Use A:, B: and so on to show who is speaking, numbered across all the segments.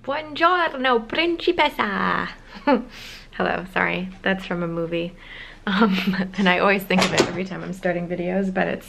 A: Buongiorno, principessa. Hello, sorry, that's from a movie. And I always think of it every time I'm starting videos, but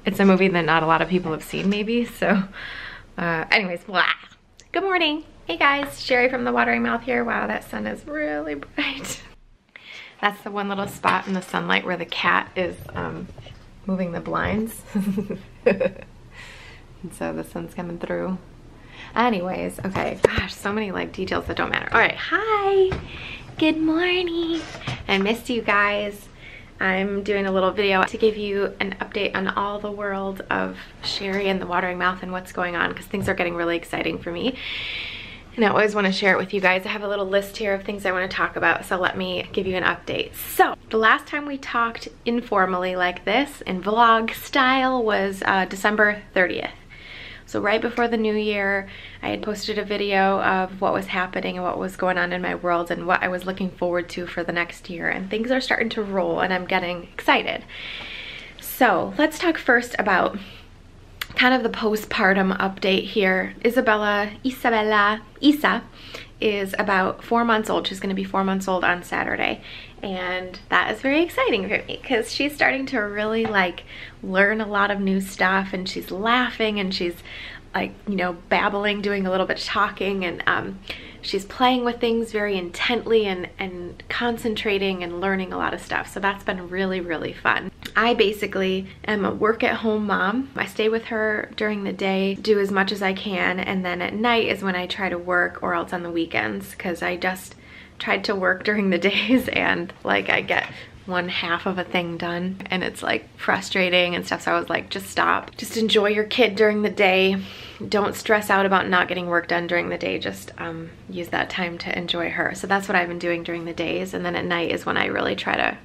A: it's a movie that not a lot of people have seen maybe, so anyways, blah. Good morning. Hey guys, Sherry from the Watering Mouth here. Wow, that sun is really bright. That's the one little spot in the sunlight where the cat is moving the blinds. And so the sun's coming through. Anyways, okay, gosh, so many like details that don't matter. All right, hi, good morning. I missed you guys. I'm doing a little video to give you an update on all the world of Sherry and the Watering Mouth and what's going on, because things are getting really exciting for me. And I always want to share it with you guys. I have a little list here of things I want to talk about, so let me give you an update. So, the last time we talked informally like this, in vlog style, was December 30th. So right before the new year, I had posted a video of what was happening and what was going on in my world and what I was looking forward to for the next year. And things are starting to roll and I'm getting excited. So let's talk first about kind of the postpartum update here. Isa is about 4 months old. She's gonna be 4 months old on Saturday. And that is very exciting for me because she's starting to really like learn a lot of new stuff, and she's laughing and she's like, you know, babbling, doing a little bit of talking, and she's playing with things very intently and concentrating and learning a lot of stuff. So that's been really, really fun. I basically am a work-at-home mom. I stay with her during the day, do as much as I can, and then at night is when I try to work, or else on the weekends, because I just tried to work during the days and like I get 1/2 of a thing done and it's like frustrating and stuff. So I was like, just stop, just enjoy your kid during the day. Don't stress out about not getting work done during the day. Just use that time to enjoy her. So that's what I've been doing during the days, and then at night is when I really try to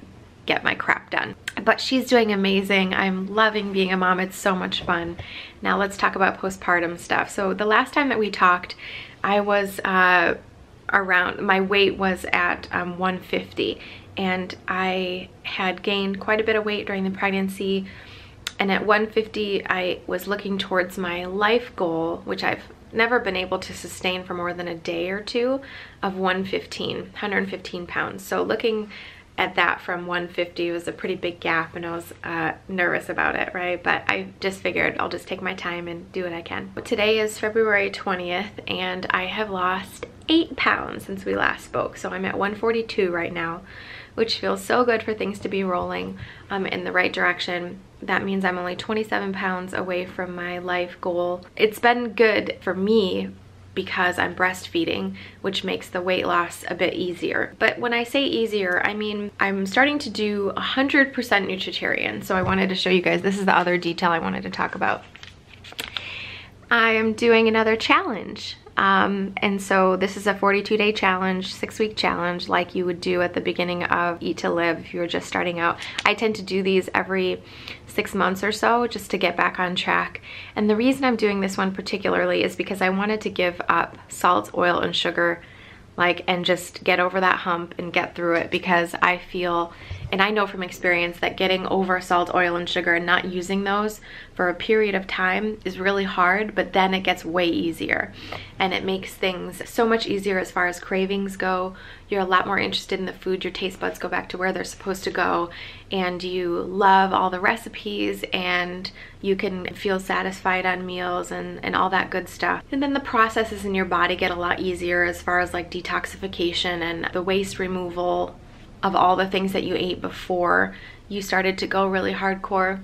A: get my crap done. But she's doing amazing. I'm loving being a mom. It's so much fun. Now let's talk about postpartum stuff. So the last time that we talked, I was around, my weight was at 150, and I had gained quite a bit of weight during the pregnancy, and at 150 I was looking towards my life goal, which I've never been able to sustain for more than a day or two, of 115 pounds. So looking at that from 150 was a pretty big gap, and I was nervous about it, right? But I just figured I'll just take my time and do what I can. But today is February 20th, and I have lost 8 pounds since we last spoke. So I'm at 142 right now, which feels so good for things to be rolling in the right direction. That means I'm only 27 pounds away from my life goal. It's been good for me because I'm breastfeeding, which makes the weight loss a bit easier. But when I say easier, I mean I'm starting to do 100% nutritarian. So I wanted to show you guys, this is the other detail I wanted to talk about. I am doing another challenge. And so this is a 42-day challenge, 6-week challenge, like you would do at the beginning of Eat to Live if you were just starting out. I tend to do these every 6 months or so just to get back on track. And the reason I'm doing this one particularly is because I wanted to give up salt, oil, and sugar, and just get over that hump and get through it, because I feel, and I know from experience, that getting over salt, oil, and sugar and not using those for a period of time is really hard, but then it gets way easier. And it makes things so much easier as far as cravings go. You're a lot more interested in the food, your taste buds go back to where they're supposed to go, and you love all the recipes, and you can feel satisfied on meals and all that good stuff. And then the processes in your body get a lot easier as far as like detoxification and the waste removal of all the things that you ate before you started to go really hardcore.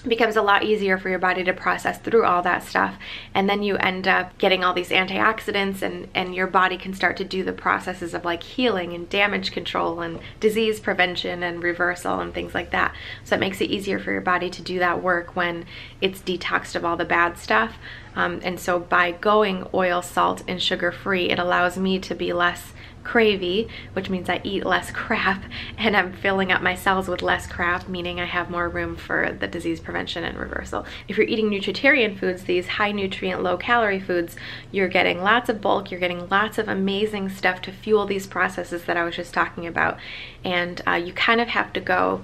A: It becomes a lot easier for your body to process through all that stuff, and then you end up getting all these antioxidants, and your body can start to do the processes of like healing and damage control and disease prevention and reversal and things like that. So it makes it easier for your body to do that work when it's detoxed of all the bad stuff. And so by going oil, salt, and sugar free, it allows me to be less cravey, which means I eat less crap, and I'm filling up my cells with less crap, meaning I have more room for the disease prevention and reversal. If you're eating nutritarian foods, these high nutrient, low calorie foods, you're getting lots of bulk, you're getting lots of amazing stuff to fuel these processes that I was just talking about. And you kind of have to go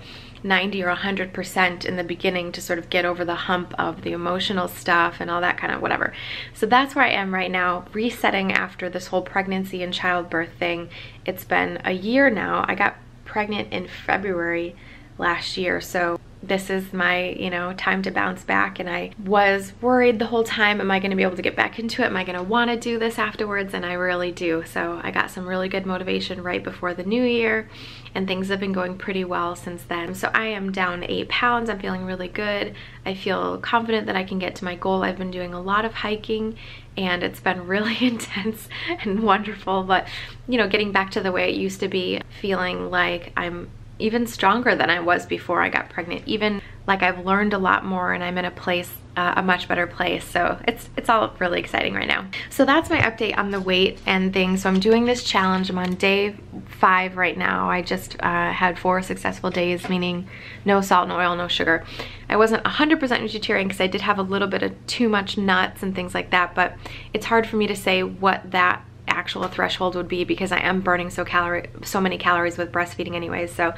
A: 90 or 100% in the beginning to sort of get over the hump of the emotional stuff and all that kind of whatever. So that's where I am right now, resetting after this whole pregnancy and childbirth thing. It's been a year now. I got pregnant in February last year, so this is my, you know, time to bounce back. And I was worried the whole time, am I going to be able to get back into it? Am I going to want to do this afterwards? And I really do. So I got some really good motivation right before the new year, and things have been going pretty well since then. So I am down 8 pounds. I'm feeling really good. I feel confident that I can get to my goal. I've been doing a lot of hiking, and it's been really intense and wonderful. But, you know, getting back to the way it used to be, feeling like I'm even stronger than I was before I got pregnant, even like I've learned a lot more, and I'm in a place, a much better place. So it's all really exciting right now. So that's my update on the weight and things. So I'm doing this challenge. I'm on day 5 right now. I just had 4 successful days, meaning no salt, no oil, no sugar. I wasn't 100% vegetarian because I did have a little bit of too much nuts and things like that, but it's hard for me to say what that actual threshold would be because I am burning so many calories with breastfeeding anyways. So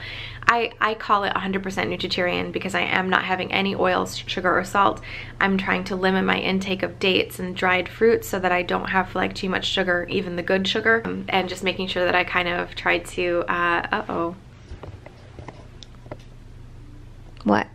A: I call it 100% nutritarian because I am not having any oils, sugar, or salt. I'm trying to limit my intake of dates and dried fruits so that I don't have like too much sugar, even the good sugar, and just making sure that I kind of try to what?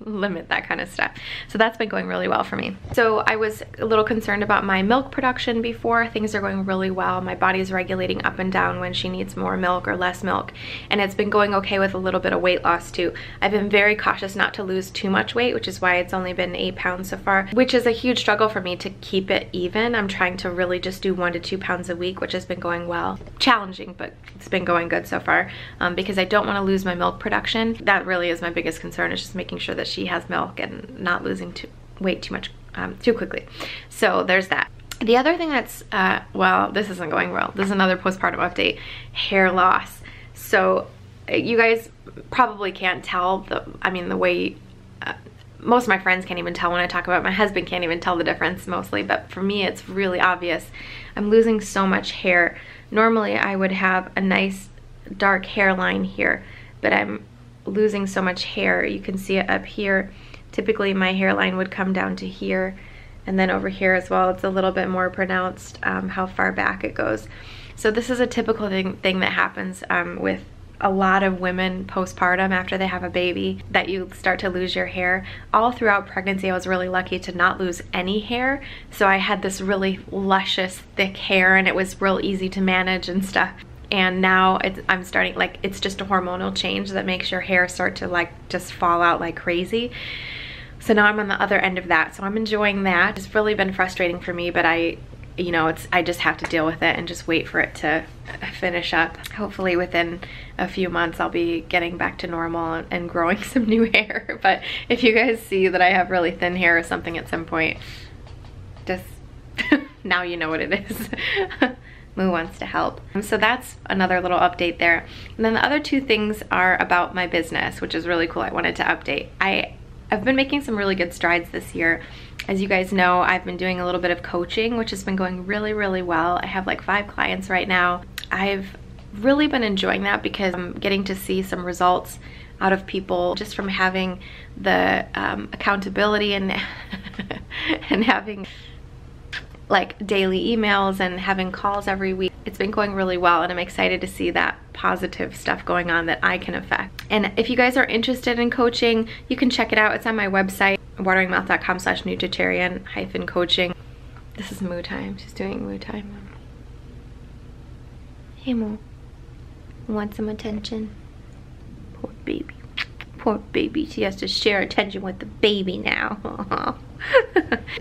A: Limit that kind of stuff. So that's been going really well for me. So I was a little concerned about my milk production before. Things are going really well. My body is regulating up and down when she needs more milk or less milk, and it's been going okay with a little bit of weight loss too. I've been very cautious not to lose too much weight, which is why it's only been 8 pounds so far, which is a huge struggle for me to keep it even. I'm trying to really just do 1 to 2 pounds a week, which has been going well. Challenging, but it's been going good so far, because I don't want to lose my milk production. That really is my biggest concern, is just making sure that she has milk and not losing weight too much too quickly. So there's that. The other thing that's well, this isn't going well. This is another postpartum update. Hair loss. So you guys probably can't tell the way most of my friends can't even tell when I talk about it. My husband can't even tell the difference mostly, but for me it's really obvious. I'm losing so much hair. Normally I would have a nice dark hairline here, but I'm losing so much hair. You can see it up here. Typically my hairline would come down to here, and then over here as well. It's a little bit more pronounced how far back it goes. So this is a typical thing that happens with a lot of women postpartum after they have a baby, that you start to lose your hair. All throughout pregnancy I was really lucky to not lose any hair, so I had this really luscious thick hair, and it was real easy to manage and stuff. And now I'm starting, like, it's just a hormonal change that makes your hair start to like just fall out like crazy. So now I'm on the other end of that, so I'm enjoying that. It's really been frustrating for me, but I just have to deal with it and just wait for it to finish up. Hopefully within a few months I'll be getting back to normal and growing some new hair. But if you guys see that I have really thin hair or something at some point, just now you know what it is. Moo wants to help. So that's another little update there. And then the other 2 things are about my business, which is really cool. I wanted to update. I've been making some really good strides this year. As you guys know, I've been doing a little bit of coaching, which has been going really, really well. I have like 5 clients right now. I've really been enjoying that because I'm getting to see some results out of people just from having the accountability and and having like daily emails and having calls every week. It's been going really well, and I'm excited to see that positive stuff going on that I can affect. And if you guys are interested in coaching, you can check it out. It's on my website, wateringmouth.com/nutritarian-coaching. This is Moo time. She's doing Moo time. Hey Moo, want some attention? Poor baby. Poor baby. She has to share attention with the baby now.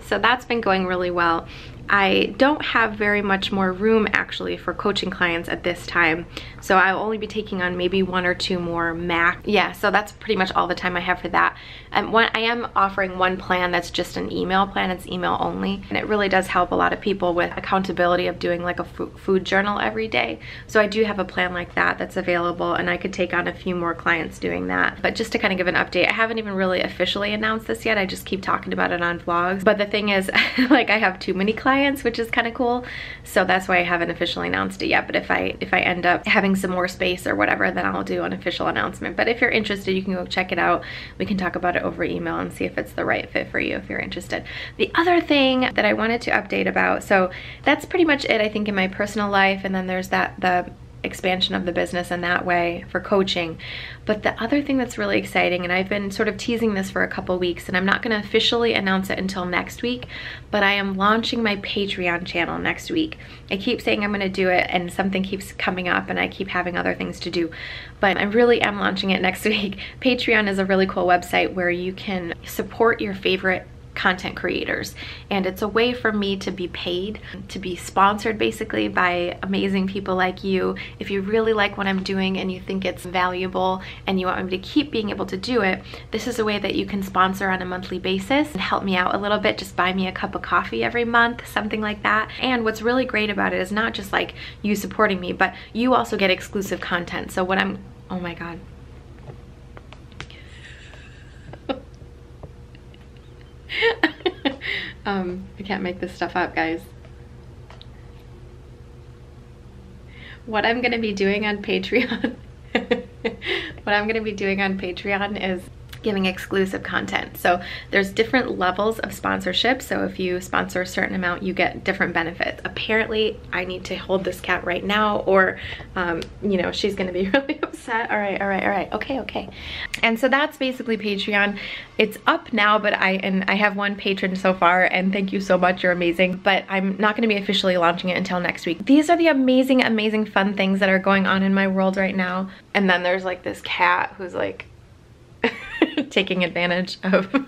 A: So that's been going really well. I don't have very much more room actually for coaching clients at this time, so I'll only be taking on maybe 1 or 2 more max. Yeah, so that's pretty much all the time I have for that. And I am offering one plan that's just an email plan. It's email only, and it really does help a lot of people with accountability of doing like a food journal every day. So I do have a plan like that that's available, and I could take on a few more clients doing that. But just to kind of give an update, I haven't even really officially announced this yet. I just keep talking about it on vlogs. But the thing is, like, I have too many clients, which is kind of cool. So that's why I haven't officially announced it yet, but if I end up having some more space or whatever, then I'll do an official announcement. But if you're interested, you can go check it out. We can talk about it over email and see if it's the right fit for you if you're interested. The other thing that I wanted to update about, so that's pretty much it, I think, in my personal life, and then there's the expansion of the business in that way for coaching. But the other thing that's really exciting, and I've been sort of teasing this for a couple weeks, and I'm not going to officially announce it until next week, but I am launching my Patreon channel next week. I keep saying I'm going to do it, and something keeps coming up, and I keep having other things to do, but I really am launching it next week. Patreon is a really cool website where you can support your favorite content creators, and it's a way for me to be paid, to be sponsored basically by amazing people like you. If you really like what I'm doing and you think it's valuable and you want me to keep being able to do it, this is a way that you can sponsor on a monthly basis and help me out a little bit. Just buy me a cup of coffee every month, something like that. And what's really great about it is not just like you supporting me, but you also get exclusive content. So what I'm, oh my God. I can't make this stuff up, guys. What I'm gonna be doing on Patreon is giving exclusive content. So there's different levels of sponsorship. So if you sponsor a certain amount, you get different benefits. Apparently, I need to hold this cat right now, or you know, she's gonna be really upset. All right. Okay. And so that's basically Patreon. It's up now, but I have one patron so far, and thank you so much, you're amazing. But I'm not gonna be officially launching it until next week. These are the amazing fun things that are going on in my world right now. And then there's like this cat who's like taking advantage of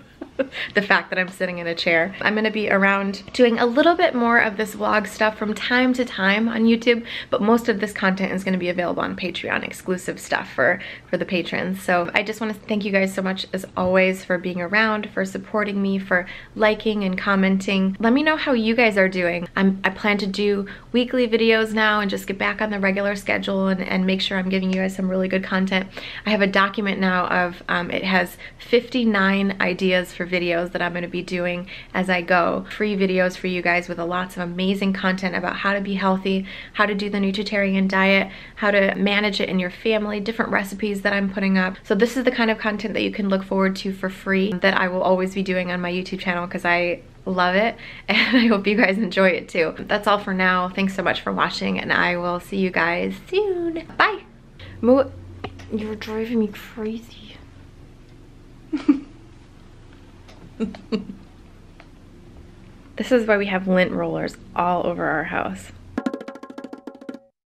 A: the fact that I'm sitting in a chair. I'm gonna be around doing a little bit more of this vlog stuff from time to time on YouTube, but most of this content is gonna be available on Patreon, exclusive stuff for the patrons. So I just wanna thank you guys so much as always for being around, for supporting me, for liking and commenting. Let me know how you guys are doing. I plan to do weekly videos now and just get back on the regular schedule and make sure I'm giving you guys some really good content. I have a document now of, it has 59 ideas for videos that I'm going to be doing as I go. Free videos for you guys with lots of amazing content about how to be healthy, how to do the nutritarian diet, how to manage it in your family, different recipes that I'm putting up. So this is the kind of content that you can look forward to for free that I will always be doing on my YouTube channel because I love it, and I hope you guys enjoy it too. That's all for now. Thanks so much for watching, and I will see you guys soon. Bye. You're driving me crazy. This is why we have lint rollers all over our house.